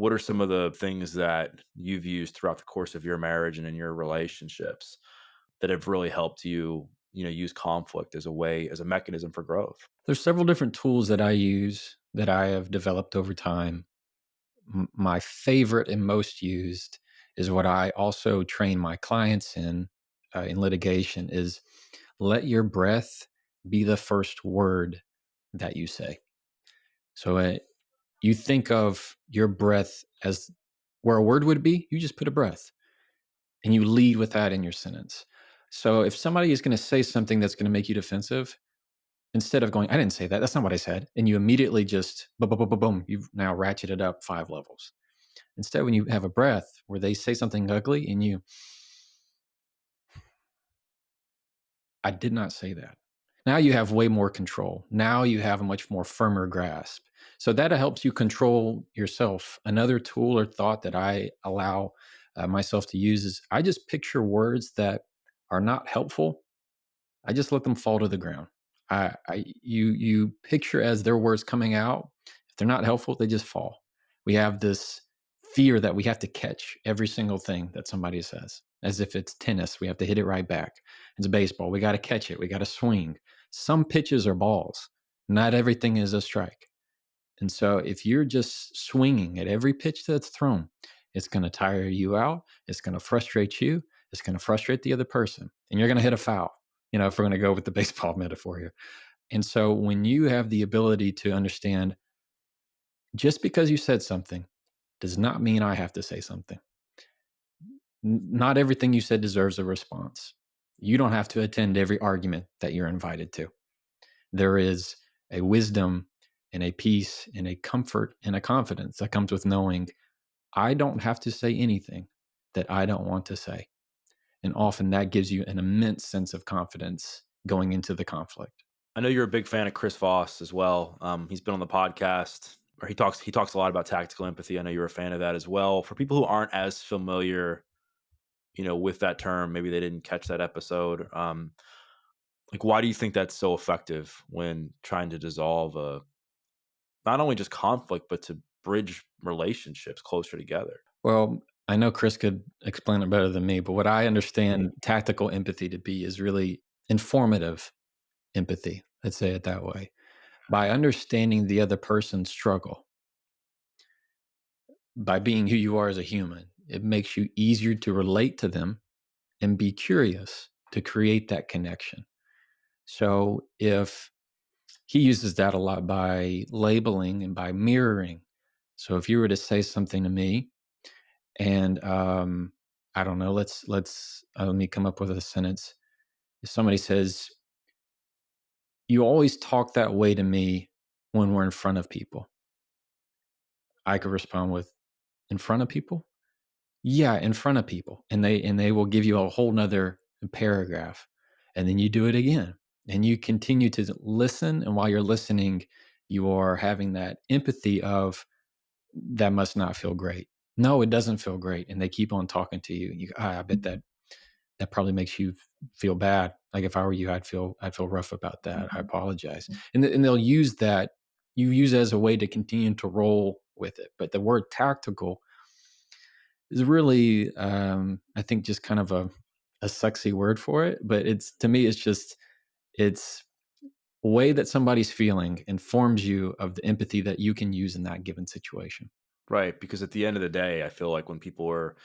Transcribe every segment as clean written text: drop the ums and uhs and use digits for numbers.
what are some of the things that you've used throughout the course of your marriage and in your relationships that have really helped you, use conflict as a way, as a mechanism for growth? There's several different tools that I use that I have developed over time. My favorite and most used is what I also train my clients in litigation is let your breath be the first word that you say. So you think of your breath as where a word would be, you just put a breath and you lead with that in your sentence. So if somebody is going to say something that's going to make you defensive, instead of going, I didn't say that. That's not what I said. And you immediately just boom, boom, boom, boom, boom. You've now ratcheted up 5 levels. Instead, when you have a breath where they say something ugly and I did not say that. Now you have way more control. Now you have a much more firmer grasp. So that helps you control yourself. Another tool or thought that I allow myself to use is I just picture words that are not helpful. I just let them fall to the ground. You picture as their words coming out. If they're not helpful, they just fall. We have this fear that we have to catch every single thing that somebody says, as if it's tennis. We have to hit it right back. It's baseball. We got to catch it. We got to swing. Some pitches are balls. Not everything is a strike. And so if you're just swinging at every pitch that's thrown, it's going to tire you out. It's going to frustrate you. It's going to frustrate the other person. And you're going to hit a foul, if we're going to go with the baseball metaphor here. And so when you have the ability to understand just because you said something does not mean I have to say something. Not everything you said deserves a response. You don't have to attend every argument that you're invited to. There is a wisdom and a peace and a comfort and a confidence that comes with knowing I don't have to say anything that I don't want to say. And often that gives you an immense sense of confidence going into the conflict. I know you're a big fan of Chris Voss as well. He's been on the podcast, or he talks a lot about tactical empathy. I know you're a fan of that as well. For people who aren't as familiar, with that term, maybe they didn't catch that episode. Like, why do you think that's so effective when trying to dissolve a not only just conflict, but to bridge relationships closer together? Well, I know Chris could explain it better than me, but what I understand tactical empathy to be is really informative empathy. Let's say it that way. By understanding the other person's struggle, by being who you are as a human, it makes you easier to relate to them and be curious to create that connection. So if he uses that a lot by labeling and by mirroring. So if you were to say something to me and I don't know, let me come up with a sentence. If somebody says, "You always talk that way to me when we're in front of people," I could respond with, "In front of people?" Yeah, in front of people, and they will give you a whole nother paragraph, and then you do it again, and you continue to listen, and while you're listening, you are having that empathy of, "That must not feel great." "No, it doesn't feel great," and they keep on talking to you, and you go, "Ah, I bet that probably makes you feel bad. Like, if I were you, I'd feel rough about that. I apologize." And they'll use that you use it as a way to continue to roll with it, but the word tactical is really, I think just kind of a sexy word for it, but it's to me, it's a way that somebody's feeling informs you of the empathy that you can use in that given situation. Right. Because at the end of the day, I feel like when people are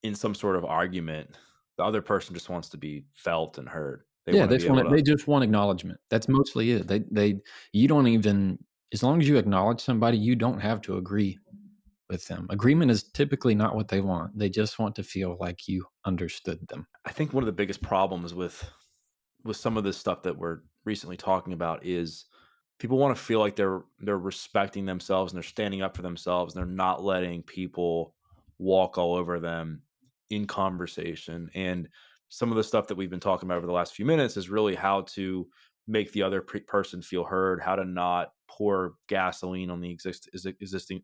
in some sort of argument, the other person just wants to be felt and heard. They Yeah, want to be able to. they just want acknowledgement. That's mostly it. You don't even as long as you acknowledge somebody, you don't have to agree with them. Agreement is typically not what they want. They just want to feel like you understood them. I think one of the biggest problems with some of this stuff that we're recently talking about is people want to feel like they're respecting themselves and they're standing up for themselves and they're not letting people walk all over them in conversation. And some of the stuff that we've been talking about over the last few minutes is really how to make the other person feel heard, how to not pour gasoline on the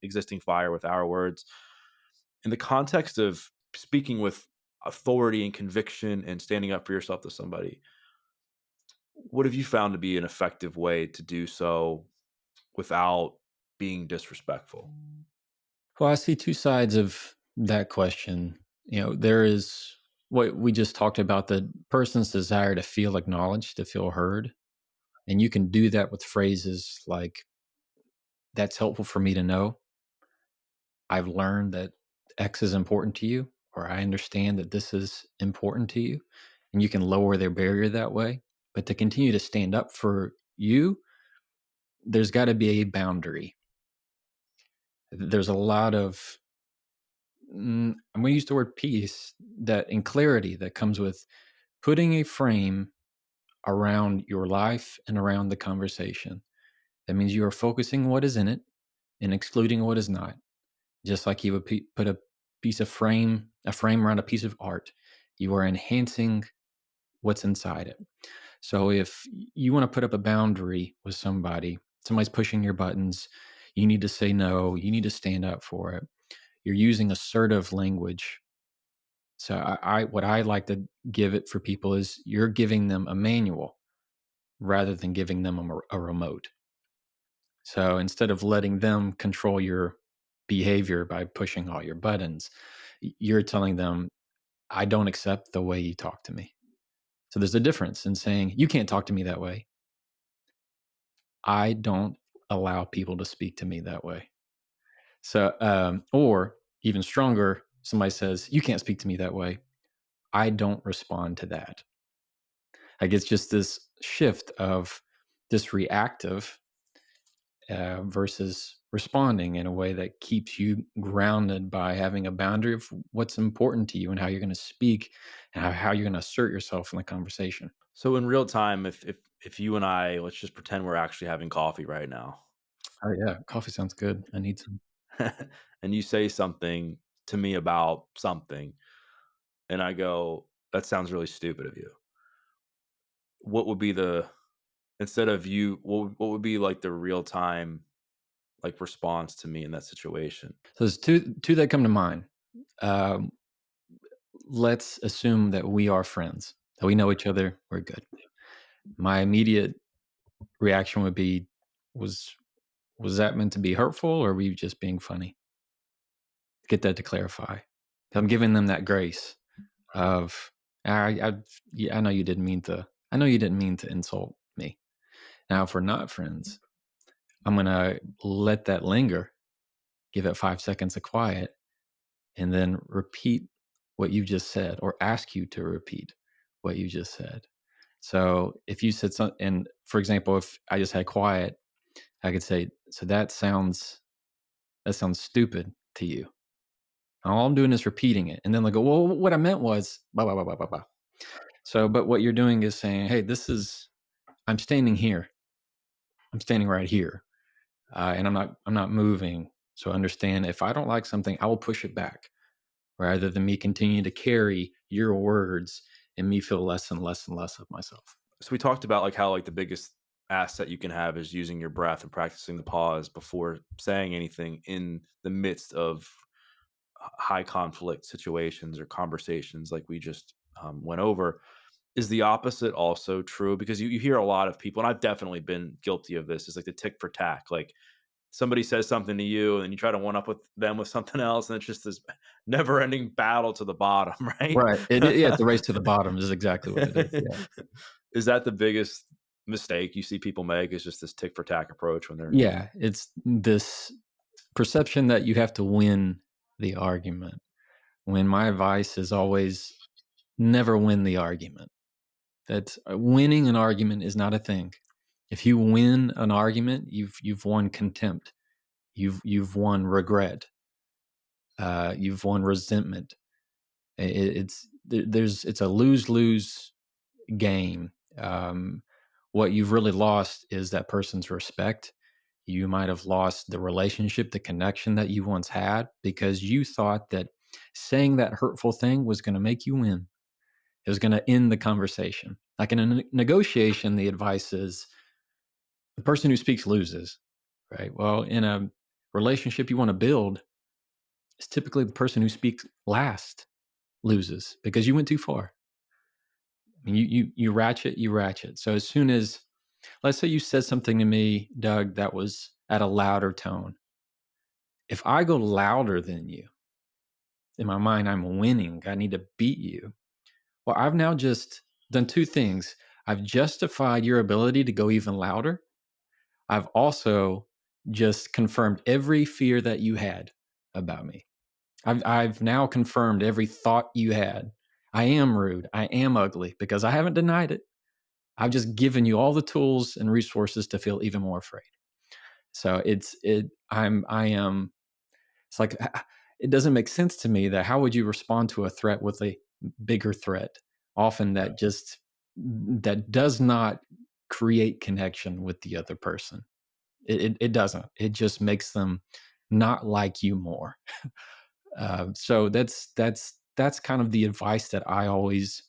existing fire with our words. In the context of speaking with authority and conviction and standing up for yourself to somebody, what have you found to be an effective way to do so without being disrespectful? Well, I see two sides of that question. There is what we just talked about, the person's desire to feel acknowledged, to feel heard. And you can do that with phrases like, that's helpful for me to know. I've learned that X is important to you, or I understand that this is important to you. And you can lower their barrier that way. But to continue to stand up for you, there's got to be a boundary. There's a lot of, I'm going to use the word peace, that and clarity that comes with putting a frame around your life and around the conversation. That means you are focusing what is in it and excluding what is not. Just like you would put a frame around a piece of art, you are enhancing what's inside it. So if you want to put up a boundary with somebody's pushing your buttons, you need to say no, you need to stand up for it. You're using assertive language. So what I like to give it for people is you're giving them a manual rather than giving them a remote. So instead of letting them control your behavior by pushing all your buttons, you're telling them, I don't accept the way you talk to me. So there's a difference in saying, you can't talk to me that way. I don't allow people to speak to me that way. So, or even stronger, somebody says, you can't speak to me that way. I don't respond to that. Like it's just this shift of this reactive versus responding in a way that keeps you grounded by having a boundary of what's important to you and how you're going to speak and how you're going to assert yourself in the conversation. So in real time, if you and I, let's just pretend we're actually having coffee right now, Oh yeah, coffee sounds good. I need some. and you say something to me about something, and I go, "That sounds really stupid of you." What would be the instead of you? What would be like the real time like response to me in that situation? So there's two that come to mind. Um, let's assume that we are friends, that we know each other. We're good. My immediate reaction would be, was was that meant to be hurtful, or were you just being funny? Get that to clarify. I'm giving them that grace of, yeah, I know you didn't mean to. I know you didn't mean to insult me. Now, if we're not friends, I'm gonna let that linger, give it 5 seconds of quiet, and then repeat what you just said, or ask you to repeat what you just said. So if you said something, and for example, if I just had quiet, I could say, "So that sounds stupid to you." All I'm doing is repeating it, and then they'll go, "Well, what I meant was blah blah blah blah blah blah." So, but what you're doing is saying, "Hey, I'm standing here. I'm standing right here, and I'm not moving. So understand, if I don't like something, I will push it back, rather than me continue to carry your words and me feel less and less and less of myself." So we talked about like how like the biggest asset you can have is using your breath and practicing the pause before saying anything in the midst of high conflict situations or conversations like we just went over. Is the opposite also true? Because you hear a lot of people, and I've definitely been guilty of this, is like the tick for tack. Like somebody says something to you and you try to one up with them with something else, and it's just this never ending battle to the bottom, right? Right. Yeah, it's a race to the bottom is exactly what it is. Yeah. Is that the biggest mistake you see people make, is just this tick for tack approach when they're Yeah. It's this perception that you have to win the argument, when my advice is always never win the argument. That winning an argument is not a thing. If you win an argument, you've won contempt. You've won regret. You've won resentment. It's a lose lose game. What you've really lost is that person's respect. You might have lost the relationship, the connection that you once had, because you thought that saying that hurtful thing was going to make you win. It was going to end the conversation. Like in a negotiation, the advice is the person who speaks loses, right? Well, in a relationship you want to build, it's typically the person who speaks last loses, because you went too far. I mean, you ratchet, you ratchet. So as soon as, let's say you said something to me, Doug, that was at a louder tone. If I go louder than you, in my mind, I'm winning. I need to beat you. Well, I've now just done 2 things. I've justified your ability to go even louder. I've also just confirmed every fear that you had about me. I've now confirmed every thought you had. I am rude. I am ugly because I haven't denied it. I've just given you all the tools and resources to feel even more afraid. So I am it's like it doesn't make sense to me that how would you respond to a threat with a bigger threat? Often that does not create connection with the other person. It doesn't. It just makes them not like you more. So that's kind of the advice that I always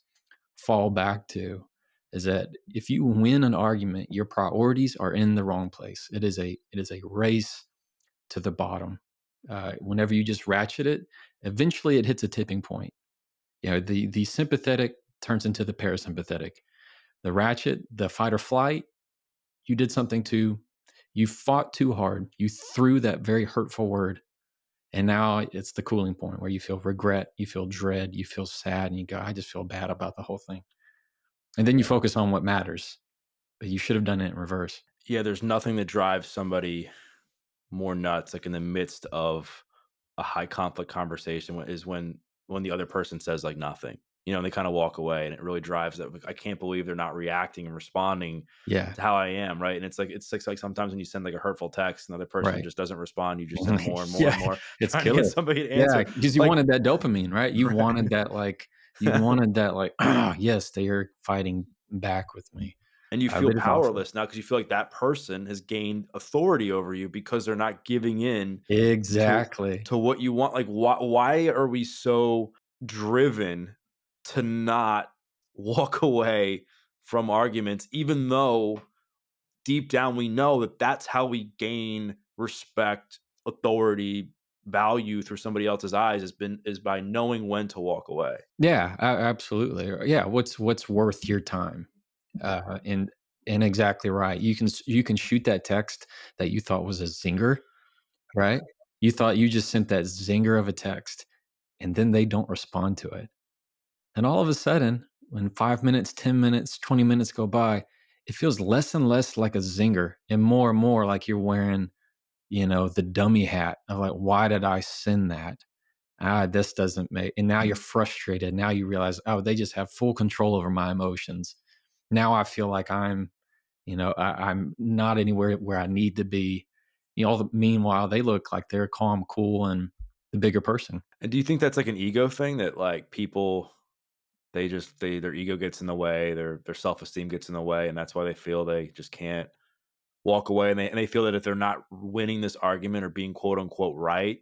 fall back to is that if you win an argument, your priorities are in the wrong place. It is a race to the bottom. Whenever you just ratchet it, eventually it hits a tipping point. The sympathetic turns into the parasympathetic. The ratchet, the fight or flight, you did something to, you fought too hard. You threw that very hurtful word. And now it's the cooling point where you feel regret, you feel dread, you feel sad, and you go, I just feel bad about the whole thing. And then you focus on what matters, but you should have done it in reverse. Yeah, there's nothing that drives somebody more nuts, like, in the midst of a high conflict conversation is when the other person says, like, nothing, and they kinda walk away, and it really drives that, like, I can't believe they're not reacting and responding Yeah, to how I am, right? And it's like sometimes when you send, like, a hurtful text and the other person right. just doesn't respond, you just send more and more Yeah, and more it's trying to get killer. somebody to Yeah, answer, because you like wanted that dopamine, right? You wanted right. that, like, "Ah, yes, they are fighting back with me." And you feel But it's awful. powerless now because you feel like that person has gained authority over you because they're not giving in to Exactly. what you want. Like, why are we so driven to not walk away from arguments, even though deep down we know that that's how we gain respect, authority, value through somebody else's eyes is by knowing when to walk away. Yeah, absolutely. Yeah, what's worth your time? Uh, and and exactly right. You can shoot that text that you thought was a zinger, right? You thought you just sent that zinger of a text, and then they don't respond to it. And all of a sudden, when 5 minutes, 10 minutes, 20 minutes go by, it feels less and less like a zinger and more like you're wearing, the dummy hat of like, why did I send that? This doesn't make, and now you're frustrated. Now you realize, oh, they just have full control over my emotions. Now I feel like I'm not anywhere where I need to be. Meanwhile, they look like they're calm, cool, and the bigger person. And do you think that's like an ego thing that, like, people their ego gets in the way, their self-esteem gets in the way, and that's why they feel they just can't walk away, and they feel that if they're not winning this argument or being quote unquote right,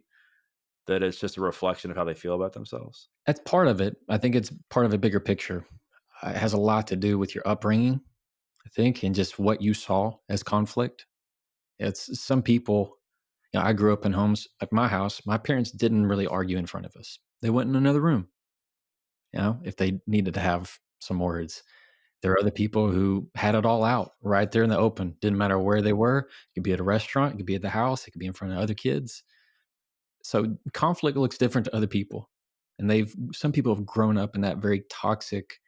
that it's just a reflection of how they feel about themselves? That's part of it. I think it's part of a bigger picture. It has a lot to do with your upbringing, I think, and just what you saw as conflict. It's some people, I grew up in homes like my house. My parents didn't really argue in front of us. They went in another room, if they needed to have some words. There are other people who had it all out right there in the open. Didn't matter where they were. It could be at a restaurant, it could be at the house, it could be in front of other kids. So conflict looks different to other people. And some people have grown up in that very toxic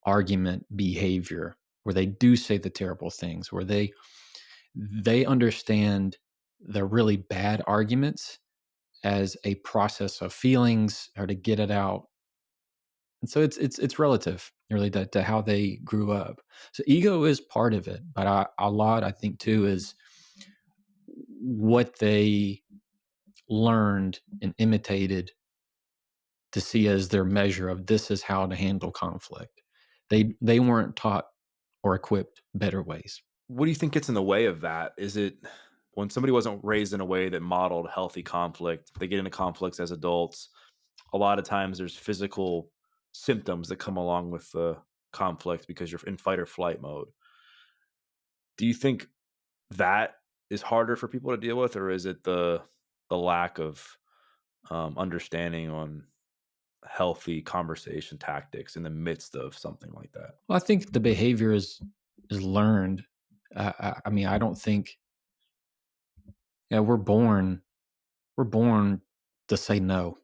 argument behavior where they do say the terrible things, where they understand the really bad arguments as a process of feelings or to get it out. And so it's relative really to how they grew up. So ego is part of it, but a lot I think too is what they learned and imitated to see as their measure of this is how to handle conflict. They weren't taught or equipped better ways. What do you think gets in the way of that? Is it when somebody wasn't raised in a way that modeled healthy conflict, they get into conflicts as adults, a lot of times there's physical symptoms that come along with the conflict because you're in fight or flight mode. Do you think that is harder for people to deal with, or is it the lack of understanding on healthy conversation tactics in the midst of something like that? Well, I think the behavior is learned. I mean, I don't think, we're born we're born to say no,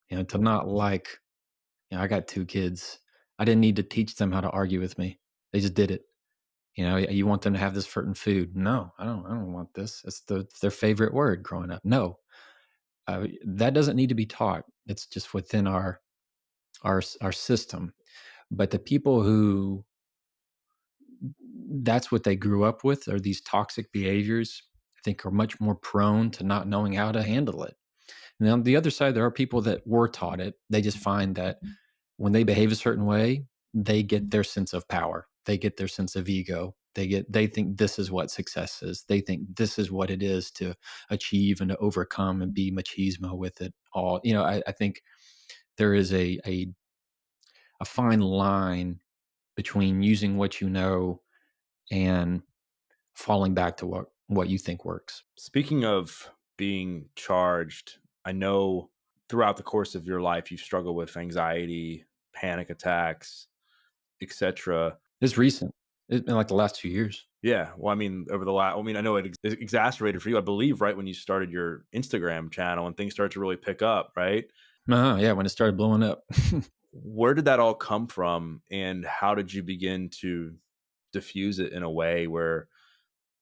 to not Mhm. like. I got 2 kids. I didn't need to teach them how to argue with me. They just did it. You want them to have this certain food. No, I don't want this. It's their favorite word growing up. No. That doesn't need to be taught. It's just within our system. But the people who that's what they grew up with are these toxic behaviors, I think are much more prone to not knowing how to handle it. And on the other side, there are people that were taught it. They just find that when they behave a certain way, they get their sense of power. They get their sense of ego. They think this is what success is. They think this is what it is to achieve and to overcome and be machismo with it all. I think there is a fine line between using what you know and falling back to what you think works. Speaking of being charged, I know throughout the course of your life you've struggled with anxiety, panic attacks, etc. It's recent. It's been like the last 2 years. Yeah, well, I mean, over the last, I mean, I know it exacerbated for you, I believe, right when you started your Instagram channel and things started to really pick up, right? Yeah, when it started blowing up. Where did that all come from, and how did you begin to diffuse it in a way where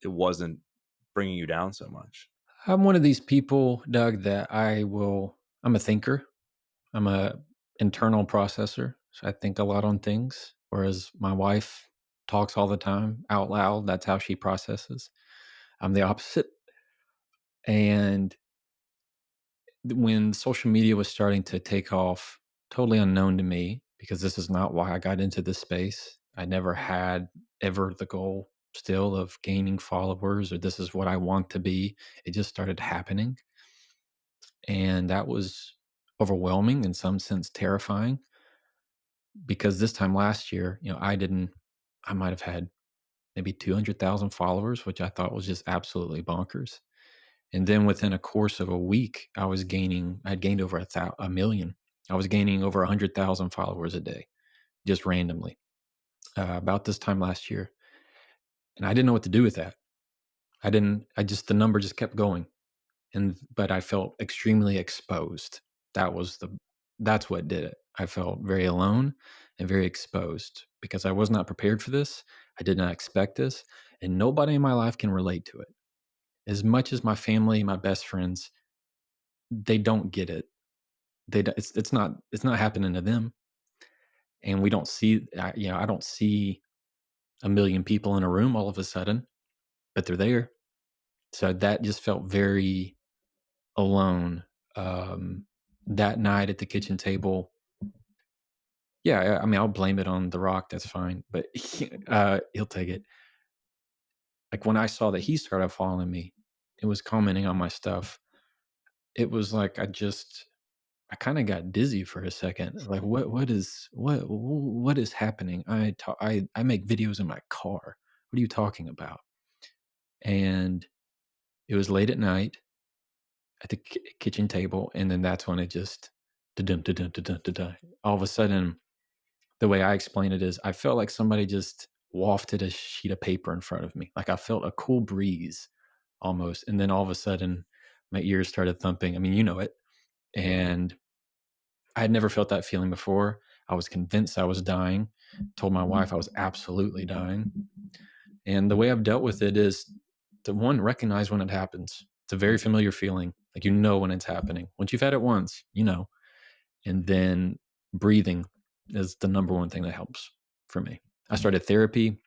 it wasn't bringing you down so much? I'm one of these people, Doug, that I'm a thinker. I'm a internal processor. So I think a lot on things, whereas my wife talks all the time out loud. That's how she processes. I'm the opposite. And when social media was starting to take off, totally unknown to me, because this is not why I got into this space. I never had ever the goal still of gaining followers or this is what I want to be. It just started happening. And that was overwhelming, in some sense terrifying, because this time last year, I might have had maybe 200,000 followers, which I thought was just absolutely bonkers. And then within a course of a week, I'd gained over a million. I was gaining over 100,000 followers a day, just randomly, about this time last year. And I didn't know what to do with that. The number just kept going. But I felt extremely exposed. That was the that's what did it. I felt very alone and very exposed because I was not prepared for this. I did not expect this, and nobody in my life can relate to it. As much as my family, my best friends, they don't get it. It's not happening to them, and we don't see. I don't see a million people in a room all of a sudden, but they're there. So that just felt very alone. Um, that night at the kitchen table, yeah, I mean, I'll blame it on The Rock, that's fine, but he'll take it. Like, when I saw that he started following me and was commenting on my stuff, it was like I kinda got dizzy for a second, like, what is happening? I make videos in my car. What are you talking about? And it was late at night at the kitchen table, and then that's when it just da-dum, da-dum, da-dum, da-dum. All of a sudden, the way I explain it is I felt like somebody just wafted a sheet of paper in front of me. Like, I felt a cool breeze almost, and then all of a sudden, my ears started thumping. I mean, you know it, and I had never felt that feeling before. I was convinced I was dying, told my wife I was absolutely dying, and the way I've dealt with it is to, one, recognize when it happens. It's a very familiar feeling, like, when it's happening. Once you've had it once, and then breathing is the number one thing that helps for me. I started therapy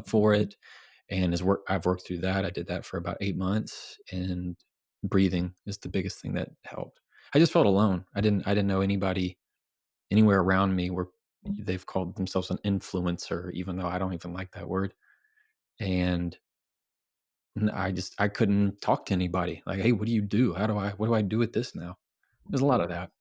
for it, and I've worked through that. I did that for about 8 months, and breathing is the biggest thing that helped. I just felt alone. I didn't know anybody anywhere around me where they've called themselves an influencer, even though I don't even like that word. And I couldn't talk to anybody. Like, hey, what do you do? What do I do with this now? There's a lot of that.